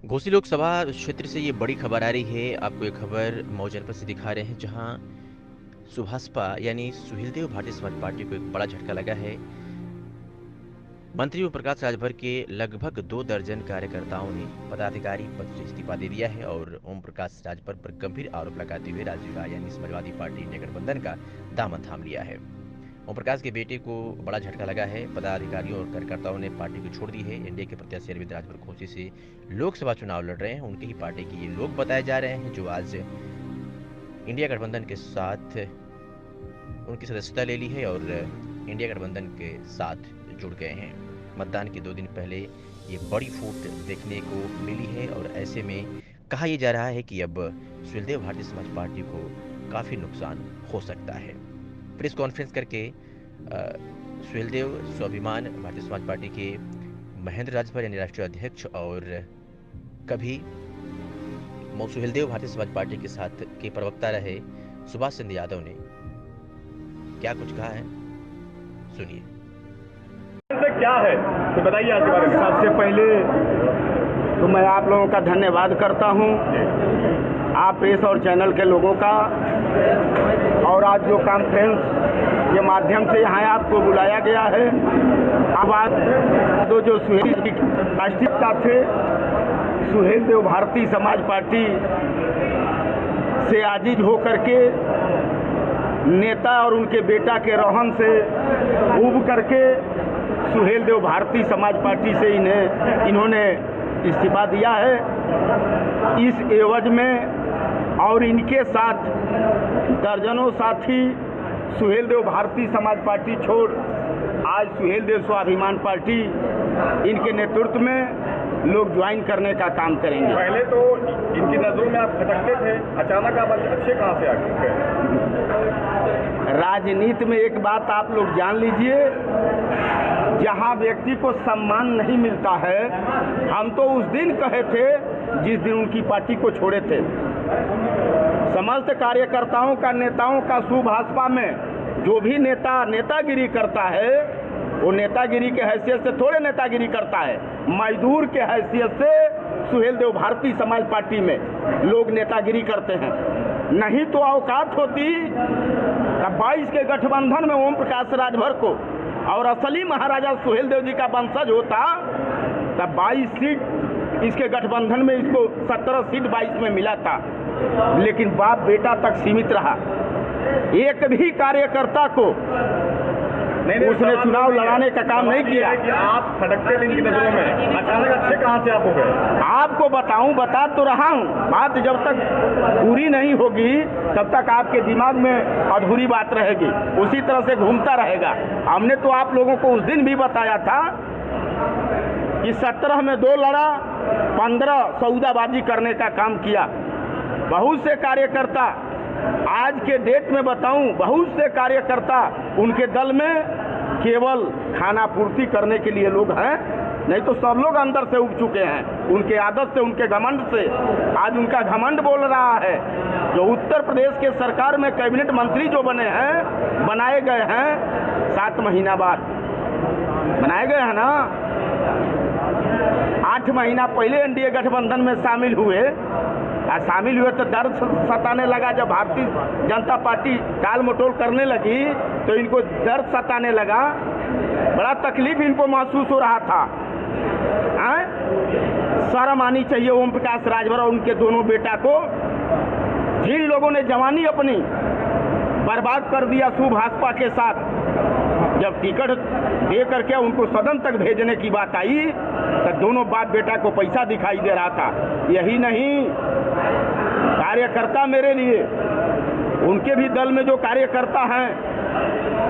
घोसी लोकसभा क्षेत्र से ये बड़ी खबर आ रही है। आपको ये खबर मऊ जनपद से दिखा रहे हैं, जहां सुभाषपा यानी सुहेलदेव भारतीय समाज पार्टी को एक बड़ा झटका लगा है। मंत्री ओम प्रकाश राजभर के लगभग 2 दर्जन कार्यकर्ताओं ने पदाधिकारी पद से इस्तीफा दे दिया है और ओम प्रकाश राजभर पर गंभीर आरोप लगाते हुए राजयुवा यानी समाजवादी पार्टी इंडिया गठबंधन का दामन थाम लिया है। ओम प्रकाश के बेटे को बड़ा झटका लगा है। पदाधिकारियों और कार्यकर्ताओं ने पार्टी को छोड़ दी है। एनडीए के प्रत्याशी अरविंद राजभर घोसी से लोकसभा चुनाव लड़ रहे हैं। उनके ही पार्टी के ये लोग बताए जा रहे हैं जो आज इंडिया गठबंधन के साथ उनकी सदस्यता ले ली है और इंडिया गठबंधन के साथ जुड़ गए हैं। मतदान के 2 दिन पहले ये बड़ी फूट देखने को मिली है और ऐसे में कहा यह जा रहा है कि अब सुहेलदेव भारतीय समाज पार्टी को काफ़ी नुकसान हो सकता है। प्रेस कॉन्फ्रेंस करके सुहेलदेव स्वाभिमान भारतीय समाज पार्टी के महेंद्र राजभर यानी राष्ट्रीय अध्यक्ष और कभी सुहेलदेव भारतीय समाज पार्टी के साथ के प्रवक्ता रहे सुभाष चंद्र यादव ने क्या कुछ कहा है, सुनिए। क्या है तो बताइए आज के बारे में। सबसे पहले तो मैं आप लोगों का धन्यवाद करता हूं, आप प्रेस और चैनल के लोगों का, और आज जो कॉन्फ्रेंस के माध्यम से यहाँ आपको बुलाया गया है। अब आज जो सुहेल राष्ट्रीयता थे, सुहेलदेव भारतीय समाज पार्टी से आजीज होकर के नेता और उनके बेटा के रोहन से उब करके सुहेलदेव भारतीय समाज पार्टी से इन्होंने इस्तीफा दिया है। इस एवज में और इनके साथ दर्जनों साथी सुहेलदेव भारतीय समाज पार्टी छोड़ आज सुहेलदेव स्वाभिमान पार्टी इनके नेतृत्व में लोग ज्वाइन करने का काम करेंगे। पहले तो इनकी नजरों में आप खटकते थे, अचानक आप अच्छे कहाँ से आ गए? राजनीति में एक बात आप लोग जान लीजिए, जहाँ व्यक्ति को सम्मान नहीं मिलता है, हम तो उस दिन कहे थे जिस दिन उनकी पार्टी को छोड़े थे। समस्त कार्यकर्ताओं का, नेताओं का सुभाषपा में जो भी नेता नेतागिरी करता है वो नेतागिरी के हैसियत से थोड़े नेतागिरी करता है, मजदूर के हैसियत से सुहेलदेव भारतीय समाज पार्टी में लोग नेतागिरी करते हैं। नहीं तो औकात होती तब 22 के गठबंधन में ओम प्रकाश राजभर को और असली महाराजा सुहेलदेव जी का वंशज होता तब 22 सीट इसके गठबंधन में इसको 17 सीट 22 में मिला था, लेकिन बाप बेटा तक सीमित रहा। एक भी कार्यकर्ता को उसने चुनाव लड़ाने का काम नहीं किया। कि आप खटकते थे इनकी नजरों में, अचानक अच्छे कहाँ से आप हो गए? आपको बता तो रहा हूँ, बात जब तक पूरी नहीं होगी तब तक आपके दिमाग में अधूरी बात रहेगी, उसी तरह से घूमता रहेगा। हमने तो आप लोगों को उस दिन भी बताया था कि 17 में 2 लड़ा, 15 सौदाबाजी करने का काम किया। बहुत से कार्यकर्ता, आज के डेट में बताऊं, बहुत से कार्यकर्ता उनके दल में केवल खाना पूर्ति करने के लिए लोग हैं, नहीं तो सब लोग अंदर से उब चुके हैं। उनके आदत से, उनके घमंड से आज उनका घमंड बोल रहा है। जो उत्तर प्रदेश के सरकार में कैबिनेट मंत्री जो बने हैं, बनाए गए हैं 7 महीना बाद बनाए गए हैं ना। 8 महीना पहले एनडीए गठबंधन में शामिल हुए तो दर्द सताने लगा। जब भारतीय जनता पार्टी टाल मटोल करने लगी तो इनको दर्द सताने लगा, बड़ा तकलीफ इनको महसूस हो रहा था। शर्म आनी चाहिए ओम प्रकाश राजभर और उनके दोनों बेटा को। जिन लोगों ने जवानी अपनी बर्बाद कर दिया सुभाषपा के साथ, जब टिकट दे करके उनको सदन तक भेजने की बात आई तो दोनों बाप बेटा को पैसा दिखाई दे रहा था। यही नहीं, कार्यकर्ता मेरे लिए, उनके भी दल में जो कार्यकर्ता हैं,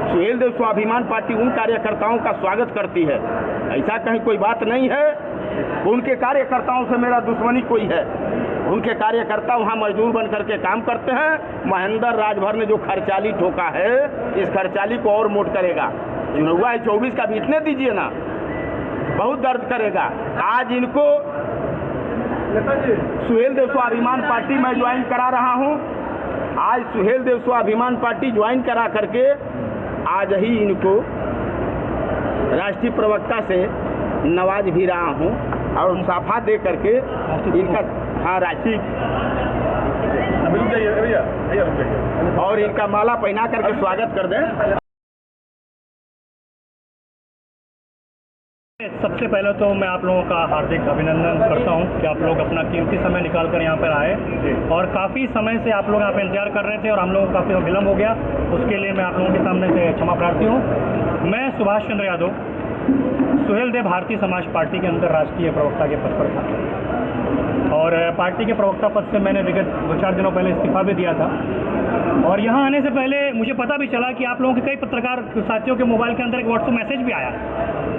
सुहेलदेव स्वाभिमान पार्टी उन कार्यकर्ताओं का स्वागत करती है। ऐसा कहीं कोई बात नहीं है उनके कार्यकर्ताओं से मेरा दुश्मनी कोई है। उनके कार्यकर्ता वहाँ मजदूर बन करके काम करते हैं। महेंद्र राजभर ने जो खर्चाली ठोका है, इस खर्चाली को और मोट करेगा। चुनाव है 24 का, बीतने दीजिए ना, बहुत दर्द करेगा। आज इनको सुहेलदेव स्वाभिमान पार्टी में ज्वाइन करा रहा हूँ। आज सुहेलदेव स्वाभिमान पार्टी ज्वाइन करा करके आज ही इनको राष्ट्रीय प्रवक्ता से नवाज भी रहा हूँ। और साफा दे करके इनका राशि अभी रुक जाइए भैया, भैया रुक जाइए। और इनका माला पहना करके स्वागत कर दें। सबसे पहले तो मैं आप लोगों का हार्दिक अभिनंदन करता हूं कि आप लोग अपना कीमती समय निकाल कर यहाँ पर आए और काफ़ी समय से आप लोग यहाँ पे इंतजार कर रहे थे और हम लोगों को काफ़ी विलम्ब हो गया, उसके लिए मैं आप लोगों के सामने से क्षमा प्रार्थी हूँ। मैं सुभाष चंद्र यादव सुहेलदेव भारतीय समाज पार्टी के अंदर राष्ट्रीय प्रवक्ता के पद पर था और पार्टी के प्रवक्ता पद से मैंने विगत 2-4 दिनों पहले इस्तीफा भी दिया था और यहाँ आने से पहले मुझे पता भी चला कि आप लोगों के कई पत्रकार साथियों के मोबाइल के अंदर एक व्हाट्सएप मैसेज भी आया।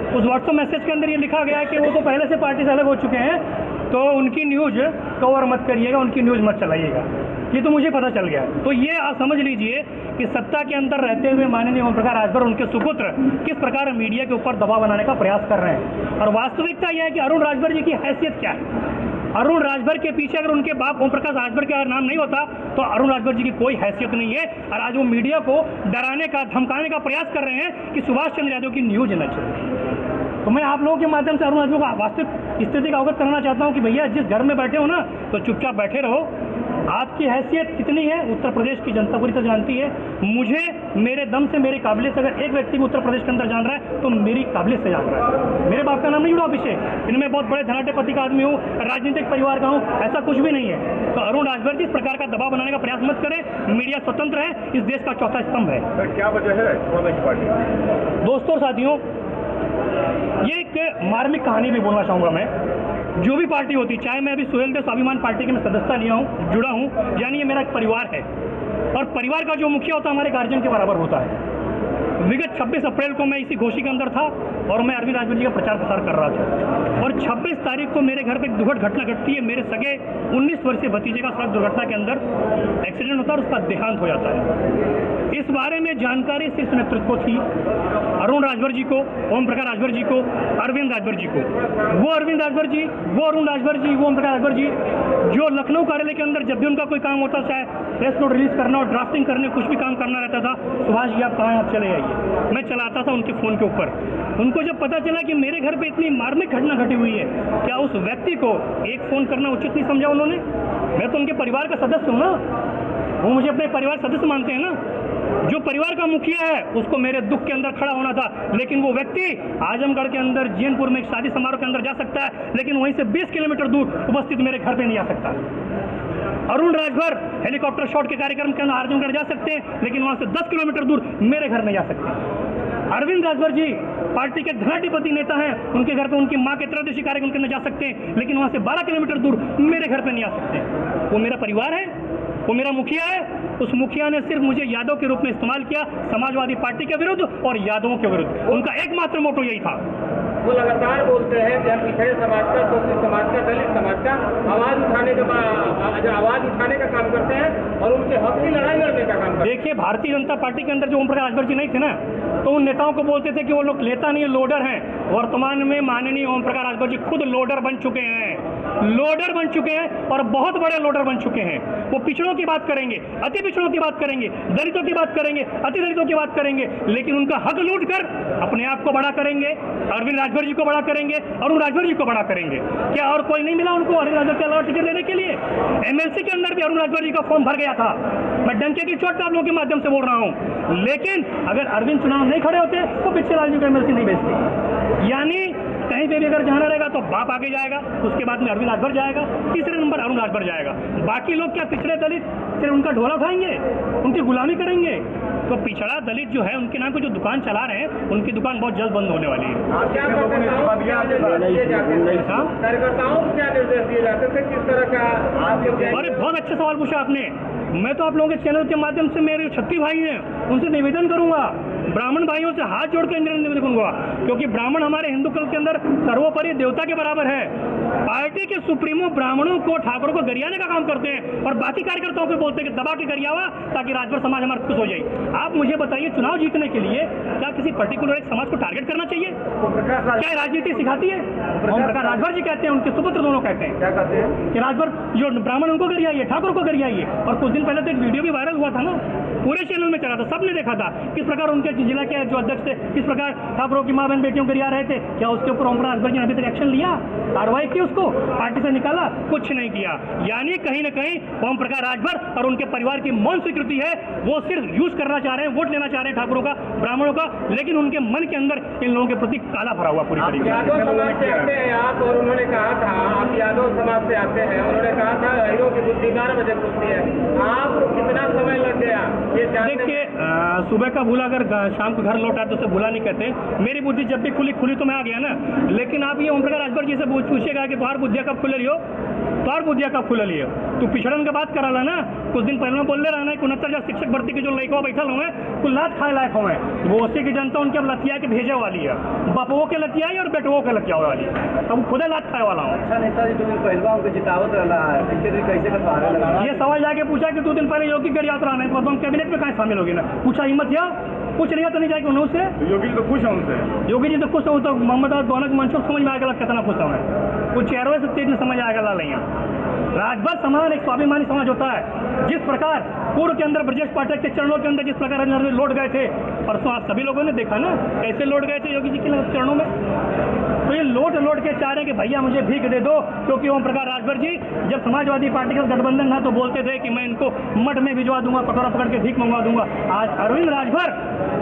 उस व्हाट्सएप मैसेज के अंदर ये लिखा गया है कि वो तो पहले से पार्टी से अलग हो चुके हैं, तो उनकी न्यूज़ कवर मत करिएगा, उनकी न्यूज़ मत चलाइएगा। ये तो मुझे पता चल गया। तो ये आप समझ लीजिए कि सत्ता के अंदर रहते हुए माननीय ओम प्रकाश राजभर उनके सुपुत्र किस प्रकार मीडिया के ऊपर दबाव बनाने का प्रयास कर रहे हैं। और वास्तविकता यह है कि अरुण राजभर जी की हैसियत क्या है। अरुण राजभर के पीछे अगर उनके बाप ओम प्रकाश राजभर का नाम नहीं होता तो अरुण राजभर जी की कोई हैसियत नहीं है। और आज वो मीडिया को डराने का, धमकाने का प्रयास कर रहे हैं कि सुभाष चंद्र यादव की न्यूज़ न चले। तो मैं आप लोगों के माध्यम से अरुण राजभर को वास्तविक स्थिति का अवगत करना चाहता हूं कि भैया जिस घर में बैठे हो ना तो चुपचाप बैठे रहो। आपकी हैसियत कितनी है उत्तर प्रदेश की जनता पूरी तरह जानती है। मुझे मेरे दम से, मेरी काबिलियत से अगर एक व्यक्ति को उत्तर प्रदेश के अंदर जान रहा है तो मेरी काबिलियत से जान रहा है। मेरे बाप का नाम नहीं जुड़ा अभिषेक, इनमें बहुत बड़े धनाढ्यपति का आदमी हूँ, राजनीतिक परिवार का हूँ, ऐसा कुछ भी नहीं है। तो अरुण राजभर जी इस प्रकार का दबाव बनाने का प्रयास मत करें। मीडिया स्वतंत्र है, इस देश का चौथा स्तंभ है। सर क्या वजह है छोड़ने की पार्टी? दोस्तों और साथियों, ये एक मार्मिक कहानी भी बोलना चाहूँगा मैं। जो भी पार्टी होती, चाहे मैं अभी सुहेलदेव स्वाभिमान पार्टी की मैं सदस्यता लिया हूँ, जुड़ा हूँ, यानी ये मेरा एक परिवार है और परिवार का जो मुखिया होता है हमारे गार्जियन के बराबर होता है। विगत 26 अप्रैल को मैं इसी घोषी के अंदर था और मैं अरविंद राजभर जी का प्रचार प्रसार कर रहा था और 26 तारीख को मेरे घर पे एक दुखद घटना घटती है। मेरे सगे 19 वर्षीय भतीजे का सड़क दुर्घटना के अंदर एक्सीडेंट होता है और उसका देहांत हो जाता है। इस बारे में जानकारी शीर्ष नेतृत्व को थी, अरुण राजभर जी को, ओम प्रकाश राजभर जी को, अरविंद राजभर जी को। वो अरविंद राजभर जी, वो अरुण राजभर जी, वो ओम प्रकाश राजभर जी जो लखनऊ कार्यालय के अंदर जब भी उनका कोई काम होता, चाहे प्रेस नोट रिलीज करना और ड्राफ्टिंग करने, कुछ भी काम करना रहता था, सुभाष जी आप कहाँ हैं, आप चले आइए। मैं चलाता था उनके फ़ोन के ऊपर। उनको जब पता चला कि मेरे घर पे इतनी मार्मिक घटना घटी हुई है, क्या उस व्यक्ति को एक फ़ोन करना उचित नहीं समझा उन्होंने? मैं तो उनके परिवार का सदस्य हूँ ना, वो मुझे अपने परिवार सदस्य मानते हैं ना। जो परिवार का मुखिया है उसको मेरे दुख के अंदर खड़ा होना था, लेकिन वो व्यक्ति आजमगढ़ के अंदर जैनपुर में एक शादी समारोह के अंदर जा सकता है, लेकिन वहीं से 20 किलोमीटर दूर उपस्थित मेरे घर पे नहीं आ सकता। अरुण राजभर हेलीकॉप्टर शॉट के कार्यक्रम के अंदर आजमगढ़ जा सकते हैं, लेकिन वहां से 10 किलोमीटर दूर मेरे घर नहीं जा सकते। अरविंद राजभर जी पार्टी के धनाढ्यपति नेता हैं, उनके घर पे उनकी मां के त्रयोदशी कार्यक्रम के अंदर जा सकते हैं, लेकिन वहां से 12 किलोमीटर दूर मेरे घर पे नहीं आ सकते। वो मेरा परिवार है, वो मेरा मुखिया है। उस मुखिया ने सिर्फ मुझे यादव के रूप में इस्तेमाल किया, समाजवादी पार्टी के विरुद्ध और यादवों के विरुद्ध। उनका एकमात्र मोटो यही था। वो लगातार बोलते हैं कि हम पिछड़े समाज का, शोषित समाज का, दलित समाज का आवाज उठाने का काम करते हैं और उनके हक की लड़ाई लड़ने का काम करते हैं। देखिए, भारतीय जनता पार्टी के अंदर जो ओम प्रकाश राजभर जी नहीं थे ना, तो उन नेताओं को बोलते थे कि वो लोग नेता नहीं है, लोडर हैं। वर्तमान में माननीय ओम प्रकाश राजभर जी खुद लोडर बन चुके हैं, लोडर बन चुके हैं और बहुत बड़े लोडर बन चुके हैं। वो पिछड़ों की बात करेंगे, अति पिछड़ों की बात करेंगे, दलितों की बात करेंगे, अति दलितों की बात करेंगे, लेकिन उनका हक लूट कर अपने आप को बड़ा करेंगे, अरविंद राजभर जी को बड़ा करेंगे, अरुण राजभर जी को बड़ा करेंगे। क्या और कोई नहीं मिला उनको अरविंद राजभर के अलावा टिकट देने के लिए? एमएलसी के अंदर भी अरुण राजभर जी का फॉर्म भर गया था। मैं डंके की चोट पे आप लोगों के माध्यम से बोल रहा हूं, लेकिन अगर अरविंद चुनाव नहीं खड़े होते तो पिछले लाल जी को एमएलसी नहीं भेजते। यानी कहीं पे भी अगर जाना रहेगा तो बाप आगे जाएगा, उसके बाद में अरविंद राजभर जाएगा, तीसरे नंबर अरुण राजभर जाएगा। बाकी लोग क्या पिछड़े दलित सिर्फ उनका ढोला उठाएंगे, उनकी गुलामी करेंगे? तो पिछड़ा दलित जो है, उनके नाम पे जो दुकान चला रहे हैं, उनकी दुकान बहुत जल्द बंद होने वाली है। कार्यकर्ताओं को क्या निर्देश दिए जाते थे, किस तरह का? अरे बहुत अच्छा सवाल पूछा आपने। मैं तो आप लोगों के चैनल के माध्यम से, मेरे क्षत्रिय भाई हैं, उनसे निवेदन करूंगा, ब्राह्मण भाइयों से हाथ जोड़ कर निवेदन करूंगा, क्योंकि ब्राह्मण हमारे हिंदू कल के अंदर सर्वोपरि देवता के बराबर है। पार्टी के सुप्रीमो ब्राह्मणों को, ठाकुरों को गरियाने का काम करते हैं और बाकी कार्यकर्ताओं को बोलते हैं कि दबा के गरियावा ताकि राजभर समाज हमारा खुश हो जाए। आप मुझे बताइए, चुनाव जीतने के लिए क्या किसी पर्टिकुलर एक समाज को टारगेट करना चाहिए? क्या राजनीति सिखाती है? ओम प्रकाश राजभर जी कहते हैं, उनके सुपुत्र दोनों कहते हैं, क्या कहते हैं कि राजभर जो ब्राह्मण उनको गरियाइए, ठाकुर को गरियाइए। और कुछ दिन पहले तो एक वीडियो भी वायरल हुआ था ना, पूरे चैनल में चला था, सबने देखा था किस प्रकार उनके के जिला के जो अध्यक्ष थे किस प्रकार ठाकुरों की माँ बहन बेटियों को रिहा रहे थे, क्या उसके ऊपर ओम प्रकाश राजभर जी ने अभी तक एक्शन लिया, कार्रवाई की, उसको पार्टी से निकाला? कुछ नहीं किया। यानी कहीं ना कहीं ओम प्रकाश राजभर और उनके परिवार की मौन स्वीकृति है। वो सिर्फ यूज करना चाह रहे हैं, वोट लेना चाह रहे हैं ठाकुरों का, ब्राह्मणों का, लेकिन उनके मन के अंदर इन लोगों के प्रति काला भरा हुआ पूरी तरीके से। यादव समाज से आते हैं आप, और उन्होंने कहा था, आप यादव समाज से आते हैं, उन्होंने कहा था हीरो की बुद्धि 12 बजे खुलती है। आपको कितना समय लग गया ये जानने में? देखिए, सुबह का भूला अगर शाम को घर लौटा तो उसे भूला नहीं कहते। मेरी बुद्धि जब भी खुली तो मैं आ गया ना। लेकिन आप ये ओम प्रकाश राजभर जी से पूछिएगा कि तुम्हारी बुद्धिया कब खुल लियो, तुम्हार बुद्धिया कब खुल लियो? तू पिछड़न के बात करा ला ना। कुछ दिन पहले बोल रहा ना 69 शिक्षक भर्ती के जो लड़का बैठल हुए कुल लात खाए लायक हुए, वो उसी की जनता उनके अब लतिया के भेजे वाली है, बापुओं के लतियाई और बेटुओं के लतिया वाली है। अब खुदे लात खाए वाला हूँ। अच्छा नेताजी, 2 दिन पहलवा उनको जितावत रहा है, इनके दिन कैसे कटवारे लगा? ये सवाल जाके पूछा कि 2 दिन पहले योगी की यात्रा आना है तो तुम कैबिनेट में कहाँ शामिल होगी ना? पूछा हिम्मत या कुछ नहीं तो नहीं जाएगी उन्होंने से। योगी जी तो खुश है उनसे, योगी जी तो खुश हो तो मोहम्मद दोनों मंशों समझ में आएगा कितना खुश हुए, कुछ चेहरों से तेज में समझ आएगा ला लिया। राजभर समाज एक स्वाभिमानी समाज होता है। जिस प्रकार पूर्व के अंदर ब्रजेश पाठक के चरणों के अंदर जिस प्रकार लौट गए थे, परसों आप सभी लोगों ने देखा ना कैसे लौट गए थे योगी जी के चरणों में। तो ये लौट के चाह रहे हैं कि भैया मुझे भीख दे दो, क्योंकि ओम प्रकाश राजभर जी जब समाजवादी पार्टी का गठबंधन था तो बोलते थे कि मैं इनको मठ में भिजवा दूंगा, कटोरा पकड़ के भीख मंगवा दूंगा। आज अरविंद राजभर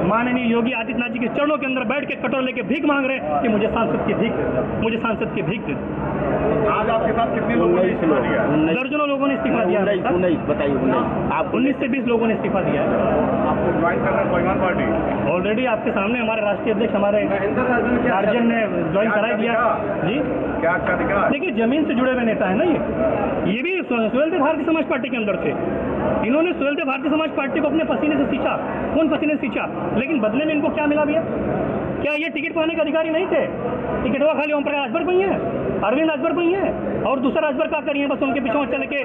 माननीय योगी आदित्यनाथ जी के चरणों के अंदर बैठ के कटोरा लेके भीख मांग रहे हैं कि मुझे सांसद की भीख दे दो। आज आपके साथ कितने लोगों ने इस्तीफा दिया? दर्जनों लोगों ने इस्तीफा दिया है। 19 बताइए 19 आप 19 से 20 लोगों ने इस्तीफा दिया है। आपको ज्वाइन करना है स्वाभिमान पार्टी? ऑलरेडी आपके सामने हमारे राष्ट्रीय अध्यक्ष हमारे गार्जियन ने ज्वाइन करा दिया जी। क्या अच्छा दिखा? देखिए, जमीन से जुड़े हुए नेता है ना ये भी सुहेलदेव भारतीय समाज पार्टी के अंदर थे। इन्होंने सुहेलदेव भारतीय समाज पार्टी को अपने पसीने से सींचा, खून पसीने से सींचा, लेकिन बदले में इनको क्या मिला भैया? क्या ये टिकट पाने के अधिकारी नहीं थे? टिकटवा खाली ओम प्रकाश राजभर पर ही है, अरविंद राजभर पर ही है, और दूसरा राजभर क्या करिए, बस उनके पीछे चल के